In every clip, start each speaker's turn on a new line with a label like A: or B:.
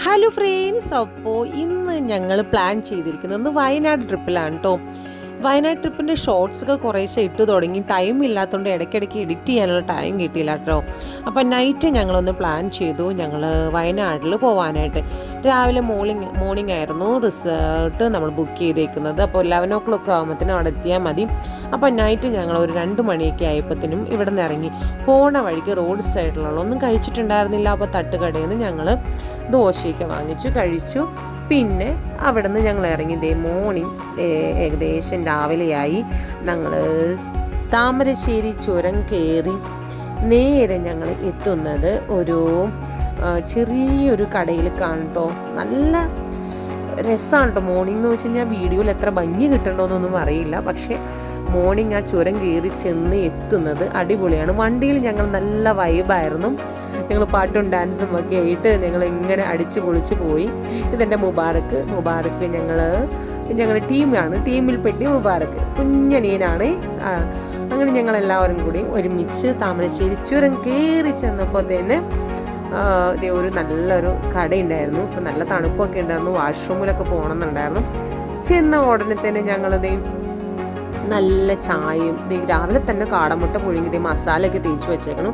A: Hello friends, അപ്പോൾ ഇന്ന് ഞങ്ങൾ പ്ലാൻ ചെയ്തിരിക്കുന്നത് വയനാട് ട്രിപ്പിലാണ് കേട്ടോ. വയനാട് ട്രിപ്പിൻ്റെ ഷോർട്സൊക്കെ കുറേശ്ശെ ഇട്ട് തുടങ്ങി. ടൈം ഇല്ലാത്തതുകൊണ്ട് ഇടയ്ക്കിടയ്ക്ക് എഡിറ്റ് ചെയ്യാനുള്ള ടൈം കിട്ടിയില്ല കേട്ടോ. അപ്പോൾ നൈറ്റ് ഞങ്ങളൊന്ന് പ്ലാൻ ചെയ്തു ഞങ്ങൾ വയനാട്ടിൽ പോകാനായിട്ട്. രാവിലെ മോർണിംഗ് ആയിരുന്നു റിസോർട്ട് നമ്മൾ ബുക്ക് ചെയ്തേക്കുന്നത്. അപ്പോൾ 11 ആകുമ്പോഴത്തേനും അവിടെ എത്തിയാൽ മതി. അപ്പോൾ നൈറ്റ് ഞങ്ങൾ ഒരു 2 മണിയൊക്കെ ആയപ്പോഴത്തേനും ഇവിടെ നിന്ന് ഇറങ്ങി. പോണ വഴിക്ക് റോഡ് സൈഡിലുള്ള ഒന്നും കഴിച്ചിട്ടുണ്ടായിരുന്നില്ല. അപ്പോൾ തട്ടുകടയിൽ നിന്ന് ഞങ്ങൾ ദോശയൊക്കെ വാങ്ങിച്ചു കഴിച്ചു. പിന്നെ അവിടെ നിന്ന് ഞങ്ങൾ ഇറങ്ങി. മോർണിംഗ് ഏകദേശം രാവിലെയായി. ഞങ്ങൾ താമരശ്ശേരി ചുരം കയറി നേരെ ഞങ്ങൾ എത്തുന്നത് ഒരു ചെറിയൊരു കടയിൽ കാണട്ടോ. നല്ല രസമാണ് കേട്ടോ മോർണിംഗ് എന്ന് വെച്ച് കഴിഞ്ഞാൽ. വീഡിയോയിൽ എത്ര ഭംഗി കിട്ടണമെന്നൊന്നും അറിയില്ല, പക്ഷേ മോർണിംഗ് ആ ചുരം കയറി ചെന്ന് എത്തുന്നത് അടിപൊളിയാണ്. വണ്ടിയിൽ ഞങ്ങൾ നല്ല വൈബായിരുന്നു. ഞങ്ങൾ പാട്ടും ഡാൻസും ഒക്കെ ആയിട്ട് ഞങ്ങൾ ഇങ്ങനെ അടിച്ചു പൊളിച്ച് പോയി. ഇതെൻ്റെ മുബാറക്ക് ഞങ്ങൾ ടീമാണ്. ടീമിൽപ്പെട്ടി മുബാറക്ക് കുഞ്ഞനീനാണ്. അങ്ങനെ ഞങ്ങളെല്ലാവരും കൂടി ഒരുമിച്ച് താമരശ്ശേരി ചുരം കയറി ചെന്നപ്പോൾ തന്നെ ഒരു നല്ലൊരു കടയുണ്ടായിരുന്നു. ഇപ്പോൾ നല്ല തണുപ്പൊക്കെ ഉണ്ടായിരുന്നു. വാഷ്റൂമിലൊക്കെ പോകണമെന്നുണ്ടായിരുന്നു. ചെന്ന ഉടനെ തന്നെ ഞങ്ങളത് നല്ല ചായയും രാവിലെ തന്നെ കാടമുട്ട പുഴുങ്ങി മസാലയൊക്കെ തേച്ച് വെച്ചേക്കണം.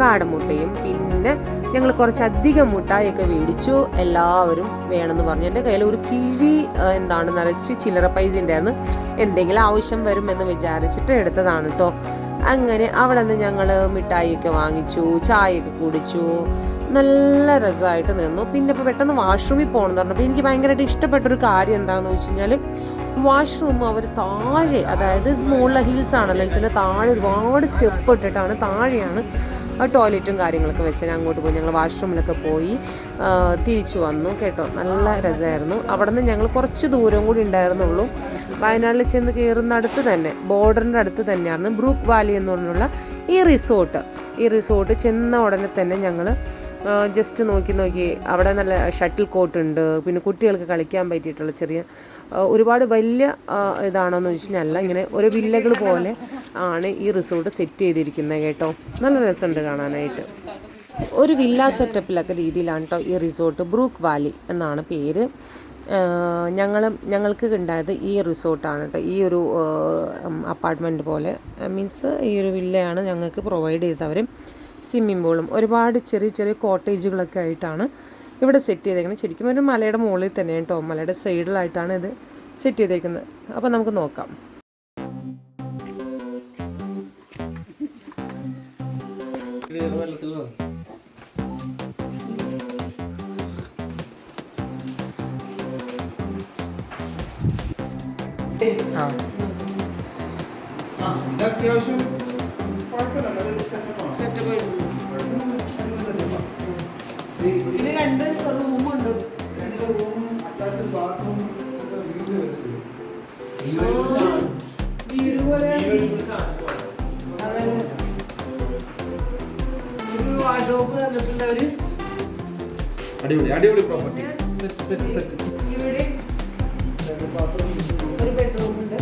A: കാടമുട്ടയും പിന്നെ ഞങ്ങൾ കുറച്ചധികം മുട്ടായൊക്കെ മേടിച്ചു. എല്ലാവരും വേണമെന്ന് പറഞ്ഞു. എൻ്റെ കയ്യിൽ ഒരു കിഴി നിറച്ച് ചില്ലറ പൈസ ഉണ്ടായിരുന്നു. എന്തെങ്കിലും ആവശ്യം വരുമെന്ന് വിചാരിച്ചിട്ട് എടുത്തതാണ് കേട്ടോ. അങ്ങനെ അവിടെ നിന്ന് ഞങ്ങൾ മിഠായിയൊക്കെ വാങ്ങിച്ചു, ചായയൊക്കെ കുടിച്ചു. നല്ല രസമായിട്ട് നിന്നു. പിന്നെ ഇപ്പോൾ പെട്ടെന്ന് വാഷ്റൂമിൽ പോകണമെന്ന് പറഞ്ഞപ്പോൾ എനിക്ക് ഭയങ്കരമായിട്ട് ഇഷ്ടപ്പെട്ടൊരു കാര്യം എന്താണെന്ന് വെച്ച് കഴിഞ്ഞാൽ, വാഷ്റൂം അവർ താഴെ, അതായത് മുകളിലെ ഹിൽസ് ആണല്ലോ, ഹിൽസിൻ്റെ താഴെ ഒരുപാട് സ്റ്റെപ്പ് ഇട്ടിട്ടാണ് താഴെയാണ് ടോയ്ലറ്റും കാര്യങ്ങളൊക്കെ വെച്ചാൽ. അങ്ങോട്ട് പോയി ഞങ്ങൾ വാഷ്റൂമിലൊക്കെ പോയി തിരിച്ചു വന്നു കേട്ടോ. നല്ല രസമായിരുന്നു. അവിടെ നിന്ന് ഞങ്ങൾ കുറച്ച് ദൂരം കൂടി ഉണ്ടായിരുന്നുള്ളൂ. വയനാട്ടിൽ ചെന്ന് കയറുന്ന അടുത്ത് തന്നെ, ബോർഡറിൻ്റെ അടുത്ത് തന്നെയാണ് ബ്രൂക്ക് വാലി എന്ന് പറഞ്ഞുള്ള ഈ റിസോർട്ട്. ചെന്ന ഉടനെ തന്നെ ഞങ്ങൾ ജസ്റ്റ് നോക്കി അവിടെ നല്ല ഷട്ടിൽ കോട്ട് ഉണ്ട്. പിന്നെ കുട്ടികൾക്ക് കളിക്കാൻ പറ്റിയിട്ടുള്ള ചെറിയ ഒരുപാട് വലിയ ഇതാണോയെന്ന് വെച്ച് കഴിഞ്ഞാൽ ഇങ്ങനെ ഒരു വില്ലകൾ പോലെ ആണ് ഈ റിസോർട്ട് സെറ്റ് ചെയ്തിരിക്കുന്നത് കേട്ടോ. നല്ല രസമുണ്ട് കാണാനായിട്ട്. ഒരു വില്ല സെറ്റപ്പിലൊക്കെ രീതിയിലാണ് കേട്ടോ ഈ റിസോർട്ട്. ബ്രൂക്ക് വാലി എന്നാണ് പേര്. ഞങ്ങൾക്ക് ഉണ്ടായത് ഈ റിസോർട്ടാണ് കേട്ടോ. ഈ ഒരു അപ്പാർട്ട്മെൻറ്റ് പോലെ, മീൻസ് ഈ ഒരു വില്ലയാണ് ഞങ്ങൾക്ക് പ്രൊവൈഡ് ചെയ്തവർ. സ്വിമ്മിംഗ് പൂളും ഒരുപാട് ചെറിയ കോട്ടേജുകളൊക്കെ ആയിട്ടാണ് ഇവിടെ സെറ്റ് ചെയ്തേക്കുന്നത്. ശരിക്കും ഒരു മലയുടെ മുകളിൽ തന്നെയാണ് കേട്ടോ. മലയുടെ സൈഡിലായിട്ടാണ് ഇത് സെറ്റ് ചെയ്തേക്കുന്നത്. അപ്പോൾ നമുക്ക് നോക്കാം.
B: അത്യാവശ്യം
A: ഇതിന് 2 റൂമുണ്ട്.
B: അടിപൊളി പ്രോപ്പർട്ടി.
A: ഇവിടെ ഒരു ബെഡ്റൂം ഉണ്ട്.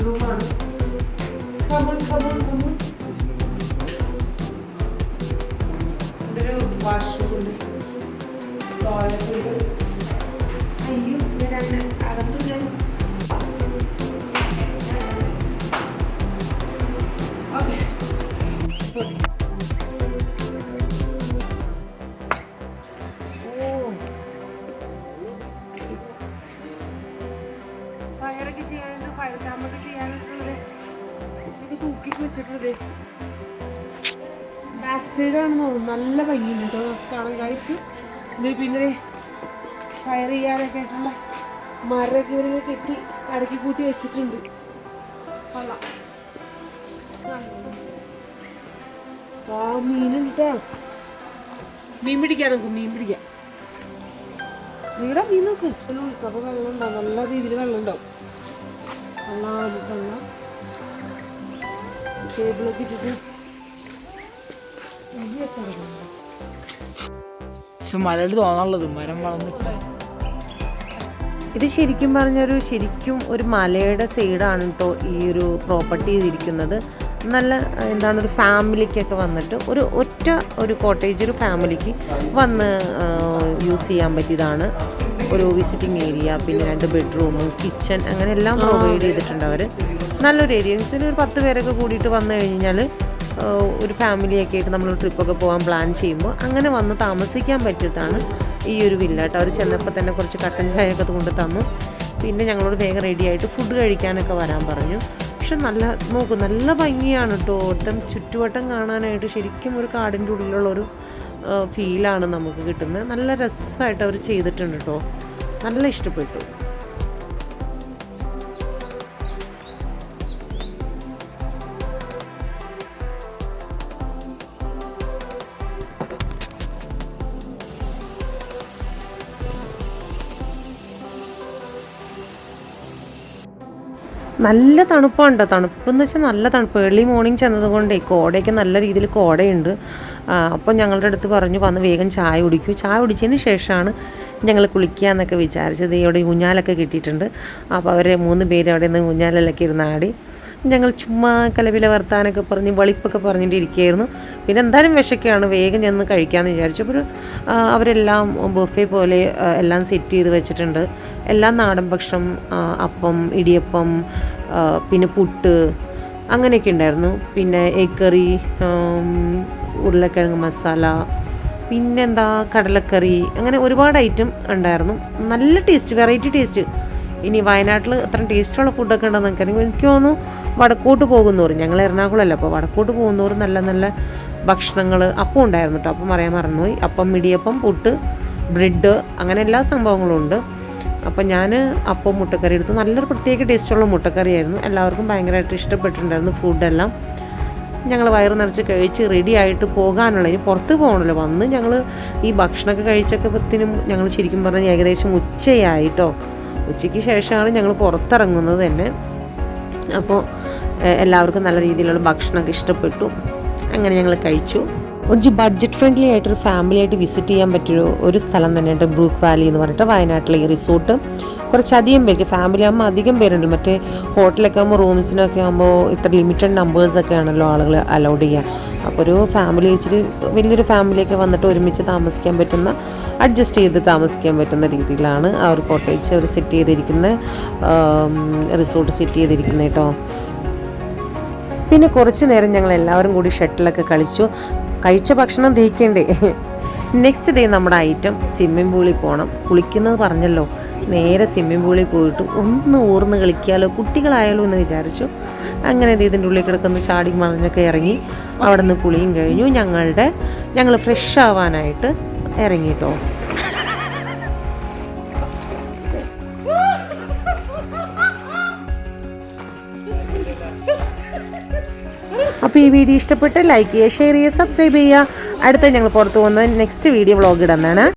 A: റൂമാണ്. ഇതൊരു വാഷ്റൂം ഉണ്ട്, ടോയ്ലറ്റ് ഉണ്ട്. അയ്യോ, അകത്ത് ഞാൻ ഓക്കെ. ഫയറൊക്കെ ചെയ്യാനുണ്ട്, ഫയർ ക്യാമ്പൊക്കെ ചെയ്യാനുള്ളത് ഇത് തൂക്കി വെച്ചിട്ടുള്ളത്. ബാക്ക് സൈഡാണെന്ന് തോന്നുന്നു. നല്ല ഭംഗിയുണ്ട് കേട്ടോ കാണാൻ ഗൈസ്. ഇത് പിന്നെ ഫയർ ചെയ്യാനൊക്കെ ആയിട്ടുള്ള മരമൊക്കെ ഇവരെ കെട്ടി അടക്കി കൂട്ടി വെച്ചിട്ടുണ്ട്. കൊള്ളാം. മീനുണ്ട്. മീൻ പിടിക്കാൻ ഇവിടെ മീൻ നോക്ക്. അപ്പോൾ വെള്ളം ഉണ്ടാവും, നല്ല രീതിയിൽ വെള്ളം ഉണ്ടാവും. വെള്ളം ടേബിളൊക്കെ ഇട്ടിട്ട്
C: മലയിൽ തോന്നാനുള്ളത് മരം വളർന്നിട്ട്.
A: ഇത് ശരിക്കും ഒരു മലയുടെ സൈഡാണ് കേട്ടോ ഈ ഒരു പ്രോപ്പർട്ടി ചെയ്തിരിക്കുന്നത്. നല്ല ഒരു ഫാമിലിക്കൊക്കെ വന്നിട്ട് ഒരു കോട്ടേജ് ഒരു ഫാമിലിക്ക് വന്ന് യൂസ് ചെയ്യാൻ പറ്റിയതാണ്. ഒരു വിസിറ്റിംഗ് ഏരിയ, പിന്നെ 2 ബെഡ്റൂം, കിച്ചൺ, അങ്ങനെ എല്ലാം പ്രൊവൈഡ് ചെയ്തിട്ടുണ്ട് അവർ. നല്ലൊരു ഏരിയ എന്ന് വെച്ചാൽ ഒരു 10 പേരൊക്കെ കൂടിയിട്ട് വന്നു കഴിഞ്ഞാൽ ഒരു ഫാമിലിയൊക്കെ ആയിട്ട് നമ്മൾ ട്രിപ്പൊക്കെ പോകാൻ പ്ലാൻ ചെയ്യുമ്പോൾ അങ്ങനെ വന്ന് താമസിക്കാൻ പറ്റിയതാണ് ഈ ഒരു വില്ല കേട്ടോ. അവർ ചെന്നപ്പോൾ തന്നെ കുറച്ച് കട്ടൻ ചായയൊക്കെ കൊണ്ട് തന്നു. പിന്നെ ഞങ്ങളോട് വേഗം റെഡി ആയിട്ട് ഫുഡ് കഴിക്കാനൊക്കെ വരാൻ പറഞ്ഞു. പക്ഷെ നല്ല ഭംഗിയാണ് കേട്ടോ. ചുറ്റുവട്ടം കാണാനായിട്ട് ശരിക്കും ഒരു കാടിൻ്റെ ഉള്ളിലുള്ളൊരു ഫീലാണ് നമുക്ക് കിട്ടുന്നത്. നല്ല രസമായിട്ട് അവർ ചെയ്തിട്ടുണ്ട് കേട്ടോ. നല്ല ഇഷ്ടപ്പെട്ടു. നല്ല തണുപ്പാണ് കേട്ടോ. തണുപ്പെന്ന് വെച്ചാൽ നല്ല തണുപ്പ്. ഏർലി മോർണിംഗ് ചെന്നതുകൊണ്ടേ കോടയൊക്കെ നല്ല രീതിയിൽ കോടയുണ്ട്. അപ്പോൾ ഞങ്ങളുടെ അടുത്ത് പറഞ്ഞു വന്ന് വേഗം ചായ കുടിക്കൂ. ചായ കുടിച്ചതിന് ശേഷമാണ് ഞങ്ങൾ കുളിക്കുക എന്നൊക്കെ വിചാരിച്ചത്. ഇവിടെ ഊഞ്ഞാലൊക്കെ കിട്ടിയിട്ടുണ്ട്. അപ്പോൾ അവർ 3 പേര് അവിടെ നിന്ന് ഊഞ്ഞാലിലൊക്കെ ഇരുന്ന് ആടി. ഞങ്ങൾ ചുമ്മാ കലവില വർത്താനൊക്കെ പറഞ്ഞ് വെളിപ്പൊക്കെ പറഞ്ഞിട്ട് ഇരിക്കുകയായിരുന്നു. പിന്നെ എന്തായാലും വിശക്കുകയാണ്, വേഗം ചെന്ന് കഴിക്കാമെന്ന് വിചാരിച്ചു. അപ്പോൾ അവരെല്ലാം ബുഫേ പോലെ എല്ലാം സെറ്റ് ചെയ്ത് വെച്ചിട്ടുണ്ട്. എല്ലാം നാടൻ ഭക്ഷണം, അപ്പം, ഇടിയപ്പം, പിന്നെ പുട്ട്, അങ്ങനെയൊക്കെ ഉണ്ടായിരുന്നു. പിന്നെ എഗ് കറി, ഉരുളക്കിഴങ്ങ് മസാല, പിന്നെന്താ കടലക്കറി, അങ്ങനെ ഒരുപാട് ഐറ്റം ഉണ്ടായിരുന്നു. നല്ല ടേസ്റ്റ്, വെറൈറ്റി ടേസ്റ്റ്. ഇനി വയനാട്ടിൽ അത്ര ടേസ്റ്റുള്ള ഫുഡൊക്കെ ഉണ്ടെന്ന് എനിക്കറിയാം. എനിക്ക് തോന്നുന്നു വടക്കോട്ട് പോകുന്നവരും, ഞങ്ങൾ എറണാകുളമല്ല, അപ്പോൾ വടക്കോട്ട് പോകുന്നവരും നല്ല നല്ല ഭക്ഷണങ്ങൾ അപ്പം ഉണ്ടായിരുന്നു കേട്ടോ. അപ്പം പറയാൻ മറന്നുപോയി. അപ്പം, ഇടിയപ്പം, പുട്ട്, ബ്രെഡ്, അങ്ങനെ എല്ലാ സംഭവങ്ങളും ഉണ്ട്. അപ്പം ഞാൻ അപ്പം മുട്ടക്കറി എടുത്തു. നല്ലൊരു പ്രത്യേക ടേസ്റ്റുള്ള മുട്ടക്കറിയായിരുന്നു. എല്ലാവർക്കും ഭയങ്കരമായിട്ട് ഇഷ്ടപ്പെട്ടിട്ടുണ്ടായിരുന്നു ഫുഡെല്ലാം. ഞങ്ങൾ വയറ് നിറച്ച് കഴിച്ച് റെഡി ആയിട്ട് പോകാനുള്ള, ഇനി പുറത്ത് പോകണമല്ലോ. വന്ന് ഞങ്ങൾ ഈ ഭക്ഷണമൊക്കെ കഴിച്ചപ്പോഴത്തേനും ഞങ്ങൾ ശരിക്കും പറഞ്ഞാൽ ഏകദേശം ഉച്ചയായിട്ടോ. ഉച്ചയ്ക്ക് ശേഷമാണ് ഞങ്ങൾ പുറത്തിറങ്ങുന്നത് തന്നെ. അപ്പോൾ എല്ലാവർക്കും നല്ല രീതിയിലുള്ള ഭക്ഷണമൊക്കെ ഇഷ്ടപ്പെട്ടു. അങ്ങനെ ഞങ്ങൾ കഴിച്ചു. ഒരു ബഡ്ജറ്റ് ഫ്രണ്ട്ലി ആയിട്ടൊരു ഫാമിലി ആയിട്ട് വിസിറ്റ് ചെയ്യാൻ പറ്റിയൊരു ഒരു സ്ഥലം തന്നെയുണ്ട് ബ്രൂക്ക് വാലി എന്ന് പറഞ്ഞിട്ട് വയനാട്ടിലെ ഈ റിസോർട്ട്. കുറച്ചധികം പേർക്ക്, ഫാമിലി ആകുമ്പോൾ അധികം പേരുണ്ട്. മറ്റേ ഹോട്ടലൊക്കെ ആകുമ്പോൾ റൂംസിനൊക്കെ ആകുമ്പോൾ ഇത്ര ലിമിറ്റഡ് നമ്പേഴ്സൊക്കെ ആണല്ലോ ആളുകൾ അലൗഡ് ചെയ്യുക. അപ്പോൾ ഒരു ഫാമിലി ഇച്ചിരി വലിയൊരു ഫാമിലിയൊക്കെ വന്നിട്ട് ഒരുമിച്ച് താമസിക്കാൻ പറ്റുന്ന, അഡ്ജസ്റ്റ് ചെയ്ത് താമസിക്കാൻ പറ്റുന്ന രീതിയിലാണ് ആ ഒരു കോട്ടേജ് അവർ സെറ്റ് ചെയ്തിരിക്കുന്ന, റിസോർട്ട് സെറ്റ് ചെയ്തിരിക്കുന്നത് കേട്ടോ. പിന്നെ കുറച്ച് നേരം ഞങ്ങൾ എല്ലാവരും കൂടി ഷട്ടിലൊക്കെ കളിച്ചു. കഴിച്ച ഭക്ഷണം ദഹിക്കണ്ടേ. നെക്സ്റ്റ് ഡേ നമ്മുടെ ഐറ്റം സ്വിമ്മിംഗ് പൂളിൽ പോകണം. കുളിക്കുന്നത് പറഞ്ഞല്ലോ, നേരെ സ്വിമ്മിംഗ് പൂളിൽ പോയിട്ട് ഒന്ന് ഊർന്ന് കളിക്കാമല്ലോ, കുട്ടികളായാലോ എന്ന് വിചാരിച്ചു. അങ്ങനെ ഇതിൻ്റെ ഉള്ളിൽ കിടക്കുന്ന ചാടി മറിഞ്ഞൊക്കെ ഇറങ്ങി അവിടെ നിന്ന് കുളിയും കഴിഞ്ഞു. ഞങ്ങൾ ഫ്രഷ് ആവാനായിട്ട് ഇറങ്ങിട്ടോ. അപ്പോൾ ഈ വീഡിയോ ഇഷ്ടപ്പെട്ട് ലൈക്ക് ചെയ്യുക, ഷെയർ ചെയ്യുക, സബ്സ്ക്രൈബ് ചെയ്യുക. അടുത്ത ഞങ്ങൾ പുറത്ത് പോകുന്നത് നെക്സ്റ്റ് വീഡിയോ വ്ളോഗ് ഇടുന്നതാണ്.